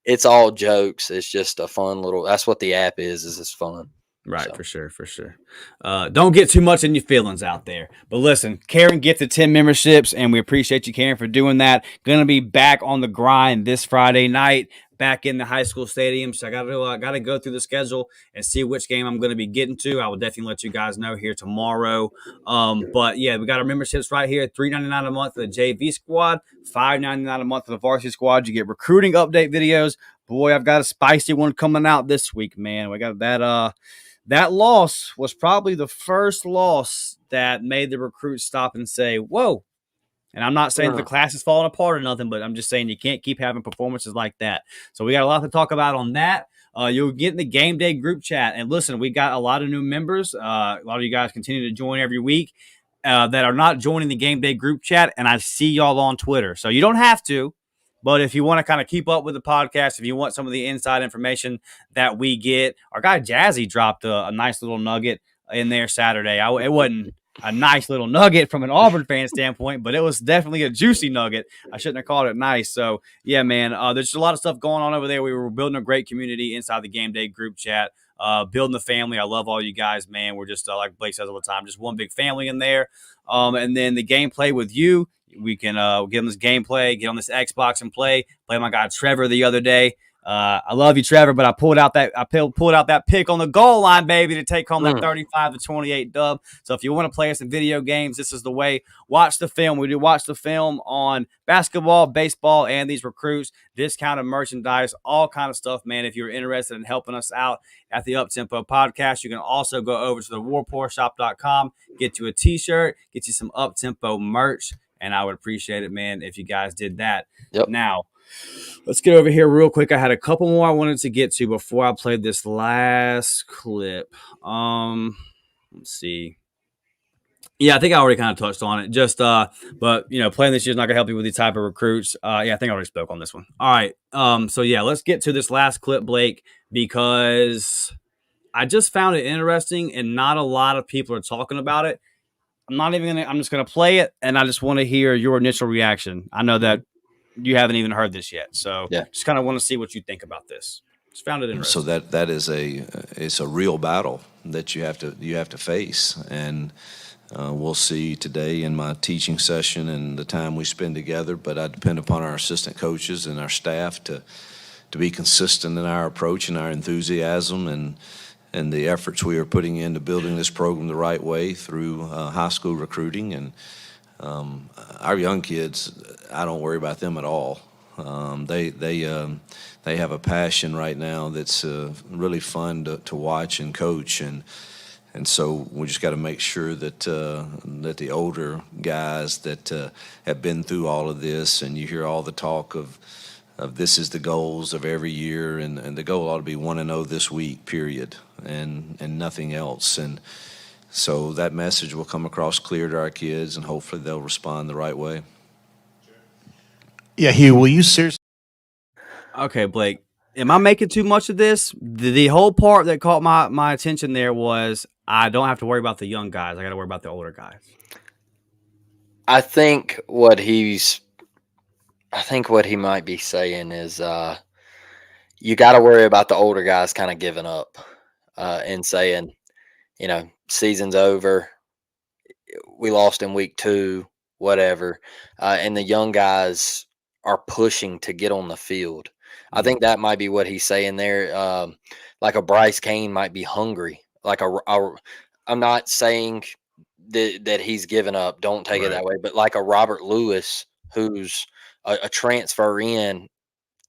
it's all jokes. It's just a fun little, that's what the app is it's fun. Right, so. For sure. Don't get too much in your feelings out there. But listen, Karen gifted 10 memberships, and we appreciate you, Karen, for doing that. Going to be back on the grind this Friday night, back in the high school stadium. So I got to go through the schedule and see which game I'm going to be getting to. I will definitely let you guys know here tomorrow. But yeah, we got our memberships right here. $3.99 a month for the JV squad, $5.99 a month for the varsity squad. You get recruiting update videos. Boy, I've got a spicy one coming out this week, man. We got that loss was probably the first loss that made the recruits stop and say, whoa. And I'm not saying the class is falling apart or nothing, but I'm just saying you can't keep having performances like that. So we got a lot to talk about on that. You'll get in the game day group chat. And listen, we got a lot of new members. A lot of you guys continue to join every week that are not joining the game day group chat. And I see y'all on Twitter. So you don't have to. But if you want to kind of keep up with the podcast, if you want some of the inside information that we get, our guy Jazzy dropped a nice little nugget in there Saturday. It wasn't a nice little nugget from an Auburn fan standpoint, but it was definitely a juicy nugget. I shouldn't have called it nice. So, yeah, man, there's a lot of stuff going on over there. We were building a great community inside the game day group chat, building the family. I love all you guys, man. We're just, like Blake says all the time, just one big family in there. And then the gameplay with you, we can get on this gameplay, get on this Xbox and play my guy Trevor the other day. I love you, Trevor, but I pulled out that pick on the goal line, baby, to take home that 35-28 dub. So if you want to play us in video games, this is the way. Watch the film. We do watch the film on basketball, baseball, and these recruits, discounted merchandise, all kind of stuff, man. If you're interested in helping us out at the Uptempo podcast, you can also go over to the warpourshop.com, get you a t-shirt, get you some Uptempo merch, and I would appreciate it, man, if you guys did that. Yep. Now, let's get over here real quick. I had a couple more I wanted to get to before I played this last clip. Let's see. Yeah, I think I already kind of touched on it. Just but playing this year is not gonna help you with these type of recruits. Yeah, I think I already spoke on this one. All right. So yeah, let's get to this last clip, Blake, because I just found it interesting and not a lot of people are talking about it. I'm just gonna play it and I just want to hear your initial reaction. I know that you haven't even heard this yet, so just kind of want to see what you think about this. Just found it interesting. So that is it's a real battle that you have to face, and we'll see today in my teaching session and the time we spend together. But I depend upon our assistant coaches and our staff to be consistent in our approach and our enthusiasm and the efforts we are putting into building this program the right way through high school recruiting. And our young kids, I don't worry about them at all. They have a passion right now that's really fun to watch and coach, and so we just got to make sure that the older guys that have been through all of this, and you hear all the talk of this is the goals of every year, and the goal ought to be 1-0 this week, period, and nothing else. And so that message will come across clear to our kids, and hopefully they'll respond the right way. Yeah, Hugh, will you seriously? Okay, Blake, am I making too much of this? The whole part that caught my attention there was I don't have to worry about the young guys. I got to worry about the older guys. I think what he might be saying is you got to worry about the older guys kind of giving up and saying, season's over. We lost in week 2, whatever. And the young guys are pushing to get on the field. I think that might be what he's saying there. Like a Bryce Kane might be hungry. Like I'm not saying that he's given up. Don't take it that way. But like a Robert Lewis, who's a transfer in,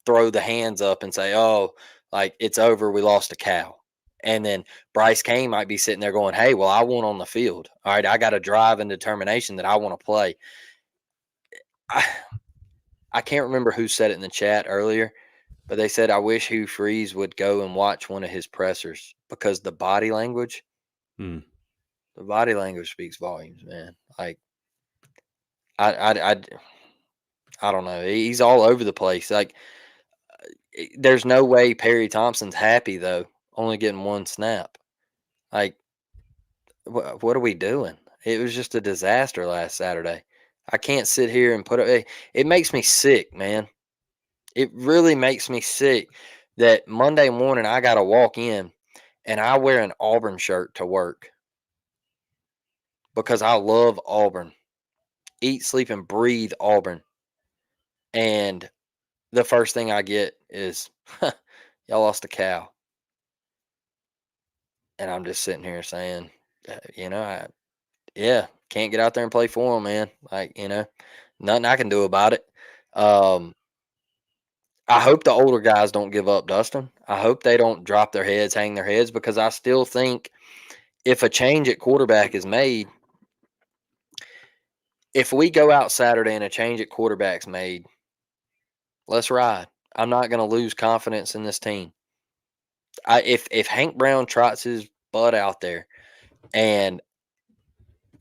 throw the hands up and say, "Oh, like it's over. We lost a cow." And then Bryce Kane might be sitting there going, "Hey, well, I want on the field. All right, I got a drive and determination that I want to play." I can't remember who said it in the chat earlier, but they said, "I wish Hugh Freeze would go and watch one of his pressers because the body language, the body language speaks volumes, man." Like, I don't know. He's all over the place. Like, there's no way Perry Thompson's happy though, only getting one snap. Like, what are we doing? It was just a disaster last Saturday. I can't sit here and it makes me sick, man. It really makes me sick that Monday morning I got to walk in and I wear an Auburn shirt to work because I love Auburn. Eat, sleep, and breathe Auburn. And the first thing I get is, y'all lost a cow. And I'm just sitting here saying, can't get out there and play for them, man. Like, nothing I can do about it. I hope the older guys don't give up, Dustin. I hope they don't drop their heads, hang their heads, because I still think if a change at quarterback is made, if we go out Saturday and a change at quarterback's made, let's ride. I'm not going to lose confidence in this team. If Hank Brown trots his butt out there and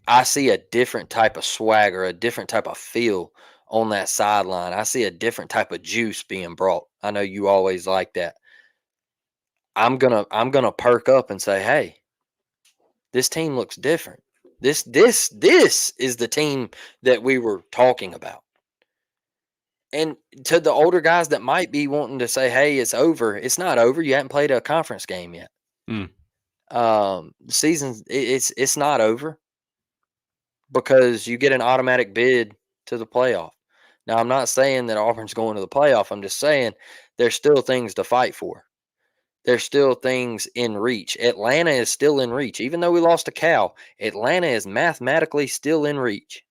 I see a different type of swagger, a different type of feel on that sideline, I see a different type of juice being brought. I know you always like that. I'm gonna perk up and say, hey, this team looks different. This is the team that we were talking about. And to the older guys that might be wanting to say, hey, it's over, it's not over. You haven't played a conference game yet. Mm. The season it's not over because you get an automatic bid to the playoff. Now, I'm not saying that Auburn's going to the playoff. I'm just saying there's still things to fight for. There's still things in reach. Atlanta is still in reach. Even though we lost to Cal, Atlanta is mathematically still in reach.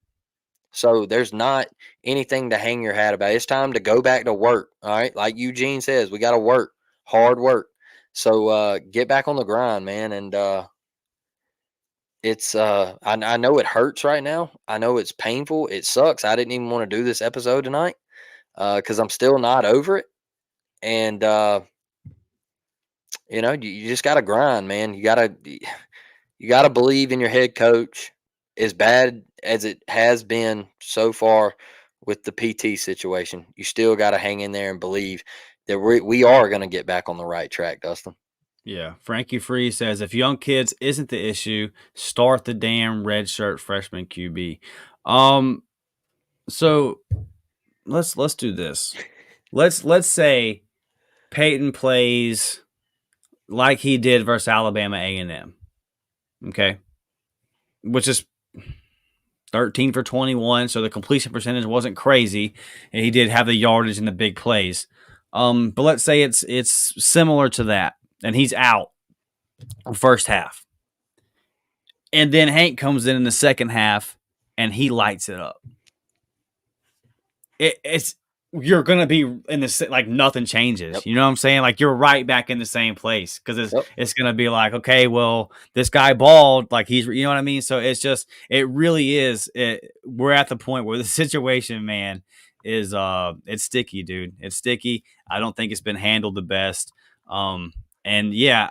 So there's not anything to hang your hat about. It's time to go back to work. All right. Like Eugene says, we got to work, hard work. So get back on the grind, man. And it's I know it hurts right now. I know it's painful. It sucks. I didn't even want to do this episode tonight because I'm still not over it. And you just got to grind, man. You got to believe in your head coach. As bad as it has been so far with the PT situation, you still got to hang in there and believe that we are going to get back on the right track, Dustin. Yeah. Frankie Freeze says, if young kids isn't the issue, start the damn red shirt freshman QB. So let's do this. Let's say Payton plays like he did versus Alabama A&M. Okay. Which is 13 for 21, so the completion percentage wasn't crazy, and he did have the yardage and the big plays. But let's say it's similar to that, and he's out first half. And then Hank comes in the second half, and he lights it up. It's you're gonna be in the like nothing changes. Yep. You know what I'm saying? Like you're right back in the same place because it's gonna be like, okay, well, this guy balled, like he's, you know what I mean? So it's just, it really is. We're at the point where the situation, man, is it's sticky, dude. It's sticky. I don't think it's been handled the best. And yeah,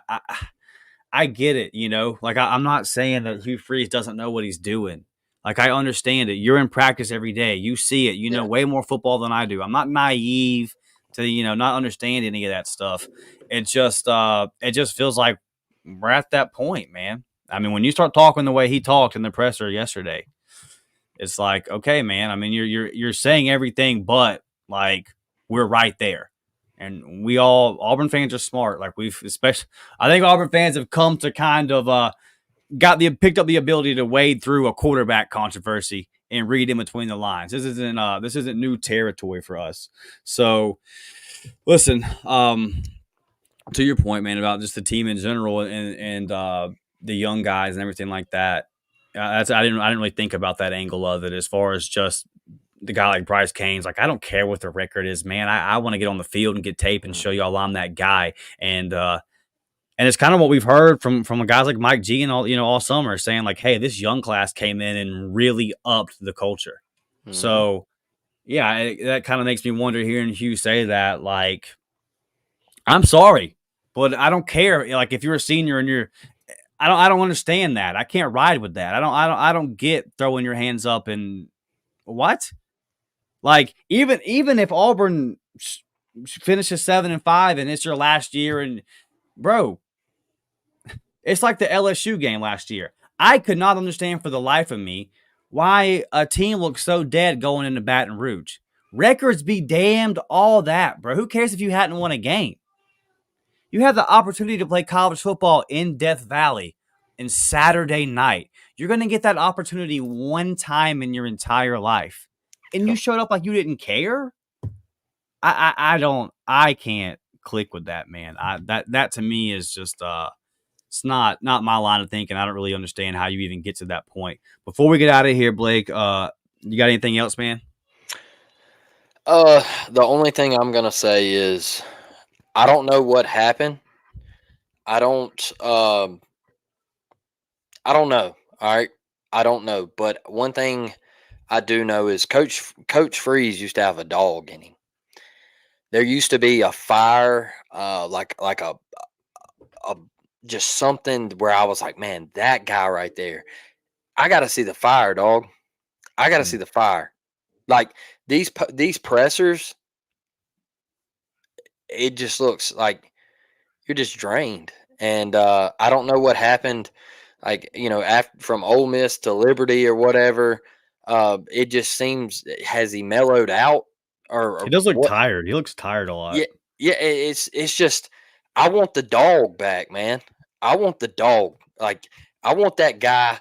I get it. You know, like I'm not saying that Hugh Freeze doesn't know what he's doing. Like, I understand it. You're in practice every day. You see it. You know way more football than I do. I'm not naive to, not understand any of that stuff. It just feels like we're at that point, man. I mean, when you start talking the way he talked in the presser yesterday, it's like, okay, man. I mean, you're saying everything, but like we're right there. And Auburn fans are smart. Like I think Auburn fans have come to kind of picked up the ability to wade through a quarterback controversy and read in between the lines. This isn't new territory for us. So listen, to your point, man, about just the team in general and the young guys and everything like that. I didn't really think about that angle of it as far as just the guy like Bryce Cain's. Like, I don't care what the record is, man. I want to get on the field and get tape and show y'all I'm that guy. And it's kind of what we've heard from guys like Mike G and all summer, saying like, hey, this young class came in and really upped the culture. Mm-hmm. So yeah, that kind of makes me wonder hearing Hugh say that. Like, I'm sorry, but I don't care. Like, if you're a senior and I don't understand that. I can't ride with that. I don't get throwing your hands up and what? Like, even if Auburn finishes 7-5 and it's your last year, and bro, it's like the LSU game last year. I could not understand for the life of me why a team looks so dead going into Baton Rouge. Records be damned, all that, bro. Who cares if you hadn't won a game? You have the opportunity to play college football in Death Valley on Saturday night. You're going to get that opportunity one time in your entire life. And you showed up like you didn't care? I can't click with that, man. That to me is just it's not my line of thinking. I don't really understand how you even get to that point. Before we get out of here, Blake, you got anything else, man? The only thing I'm gonna say is I don't know what happened. I don't. I don't know. All right, I don't know. But one thing I do know is Coach Freeze used to have a dog in him. There used to be a fire, like a just something where I was like, man, that guy right there. I got to see the fire, dog. I got to see the fire. Like these pressers, it just looks like you're just drained. And I don't know what happened, like after from Ole Miss to Liberty or whatever. It just seems has he mellowed out He or does look what? tired. He looks tired a lot. Yeah, yeah. It's just I want the dog back, man. I want the dog. Like I want that guy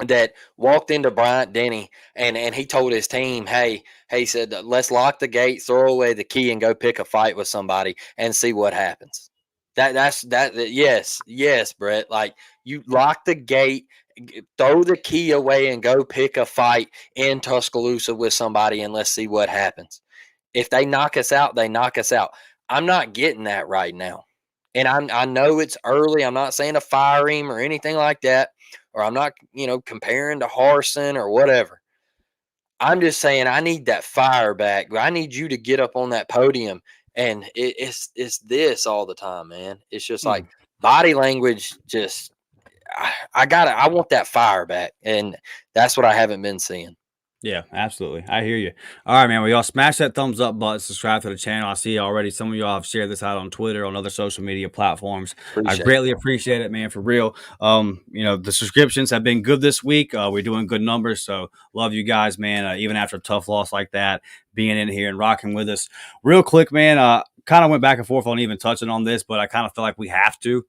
that walked into Bryant Denny and he told his team, hey, he said, let's lock the gate, throw away the key, and go pick a fight with somebody and see what happens. Yes, Brett. Like you lock the gate, throw the key away, and go pick a fight in Tuscaloosa with somebody, and let's see what happens. If they knock us out, they knock us out. I'm not getting that right now. And I know it's early. I'm not saying to fire him or anything like that, or I'm not, comparing to Harson or whatever. I'm just saying I need that fire back. I need you to get up on that podium, and it's this all the time, man. It's just like body language. Just I want that fire back, and that's what I haven't been seeing. Yeah, absolutely. I hear you. All right, man. Well, y'all smash that thumbs up button, subscribe to the channel. I see already some of y'all have shared this out on Twitter, on other social media platforms. I Appreciate greatly it. appreciate it, man, for real. The subscriptions have been good this week. We're doing good numbers, so love you guys, man. Even after a tough loss like that, being in here and rocking with us. Real quick, man, kind of went back and forth on even touching on this, but I kind of feel like we have to.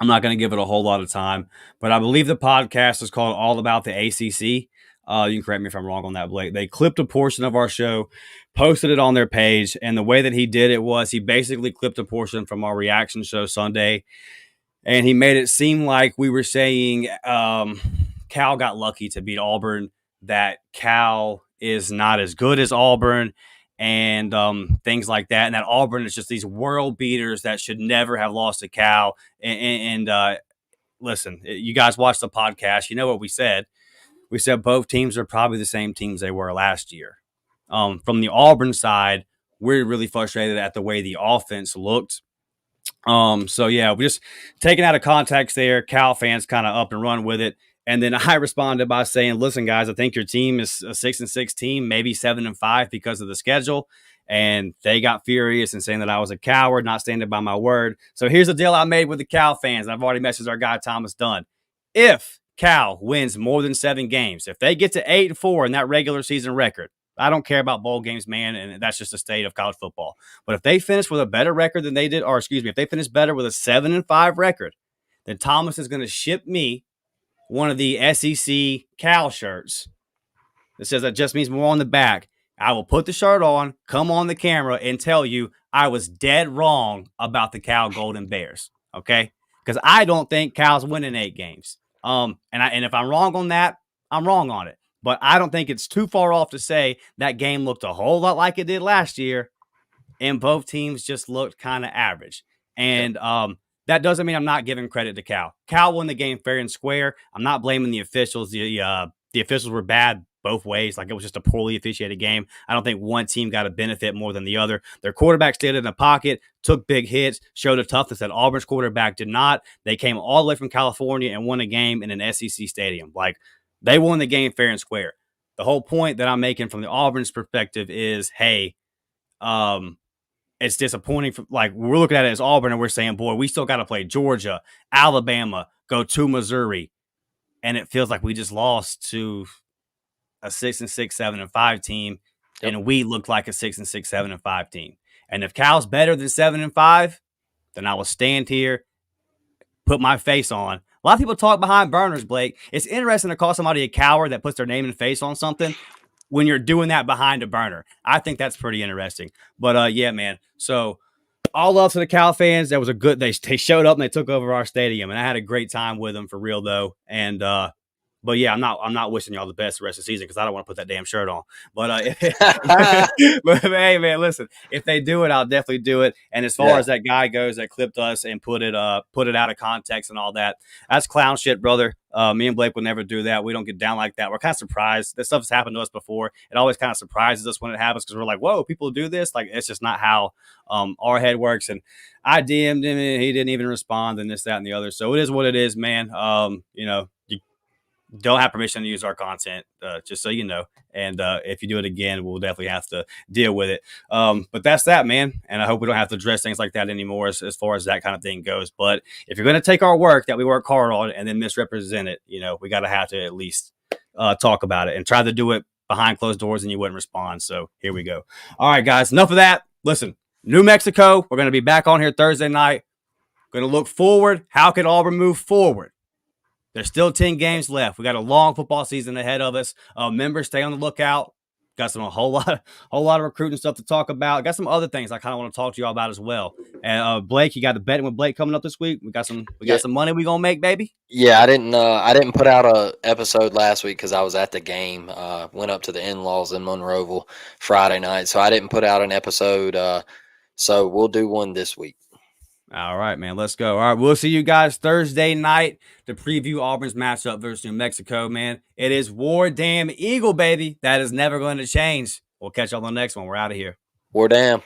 I'm not going to give it a whole lot of time, but I believe the podcast is called All About the ACC. You can correct me if I'm wrong on that, Blake. They clipped a portion of our show, posted it on their page, and the way that he did it was he basically clipped a portion from our reaction show Sunday, and he made it seem like we were saying Cal got lucky to beat Auburn, that Cal is not as good as Auburn, and things like that, and that Auburn is just these world beaters that should never have lost to Cal. And listen, you guys watched the podcast. You know what we said. We said both teams are probably the same teams they were last year. From the Auburn side, we're really frustrated at the way the offense looked. So yeah, we just taken out of context there. Cal fans kind of up and run with it. And then I responded by saying, listen, guys, I think your team is a 6-6 team, maybe 7-5 because of the schedule. And they got furious and saying that I was a coward, not standing by my word. So here's the deal I made with the Cal fans. I've already messaged our guy, Thomas Dunn. If Cal wins more than 7 games, if they get to 8-4 in that regular season record, I don't care about bowl games, man, and that's just the state of college football. But if they finish with a better record than they did, or excuse me, if they finish better with a 7-5 record, then Thomas is going to ship me one of the SEC Cal shirts that says that just means more on the back. I will put the shirt on, come on the camera, and tell you I was dead wrong about the Cal Golden Bears. Okay, because I don't think Cal's winning 8 games. And if I'm wrong on that, I'm wrong on it. But I don't think it's too far off to say that game looked a whole lot like it did last year, and both teams just looked kind of average. And that doesn't mean I'm not giving credit to Cal. Cal won the game fair and square. I'm not blaming the officials. The officials were bad both ways. Like, it was just a poorly officiated game. I don't think one team got a benefit more than the other. Their quarterback stayed in the pocket, took big hits, showed a toughness that Auburn's quarterback did not. They came all the way from California and won a game in an SEC stadium. Like, they won the game fair and square. The whole point that I'm making from the Auburn's perspective is, hey, it's disappointing. Like, we're looking at it as Auburn and we're saying, boy, we still got to play Georgia, Alabama, go to Missouri. And it feels like we just lost to a 6-6, 7-5 team. Yep. And we looked like a 6-6, 7-5 team. And if Cal's better than 7-5, then I will stand here, put my face on. A lot of people talk behind burners, Blake. It's interesting to call somebody a coward that puts their name and face on something when you're doing that behind a burner. I think that's pretty interesting. But yeah, man. So all love to the Cal fans. That was a good. They showed up and they took over our stadium, and I had a great time with them for real though. And But yeah, I'm not wishing y'all the best the rest of the season because I don't want to put that damn shirt on. But but hey man, listen, if they do it, I'll definitely do it. And as far as that guy goes that clipped us and put it out of context and all that, that's clown shit, brother. Me and Blake would never do that. We don't get down like that. We're kind of surprised. This stuff's happened to us before. It always kind of surprises us when it happens because we're like, whoa, people do this. Like, it's just not how our head works. And I DM'd him and he didn't even respond and this, that, and the other. So it is what it is, man. You don't have permission to use our content, just so you know. And if you do it again, we'll definitely have to deal with it. But that's that, man. And I hope we don't have to address things like that anymore as far as that kind of thing goes. But if you're going to take our work that we work hard on and then misrepresent it, we got to have to at least talk about it and try to do it behind closed doors and you wouldn't respond. So here we go. All right, guys, enough of that. Listen, New Mexico, we're going to be back on here Thursday night. Going to look forward. How can Auburn move forward? There's still 10 games left. We got a long football season ahead of us. Members, stay on the lookout. Got a whole lot of recruiting stuff to talk about. Got some other things I kind of want to talk to y'all about as well. And Blake, you got the betting with Blake coming up this week. We got some money we gonna make, baby. Yeah, I didn't put out a episode last week because I was at the game. Went up to the in-laws in Monroeville Friday night, so I didn't put out an episode. So we'll do one this week. All right, man. Let's go. All right, we'll see you guys Thursday night to preview Auburn's matchup versus New Mexico, man. It is War Damn Eagle, baby. That is never going to change. We'll catch y'all on the next one. We're out of here. War Damn.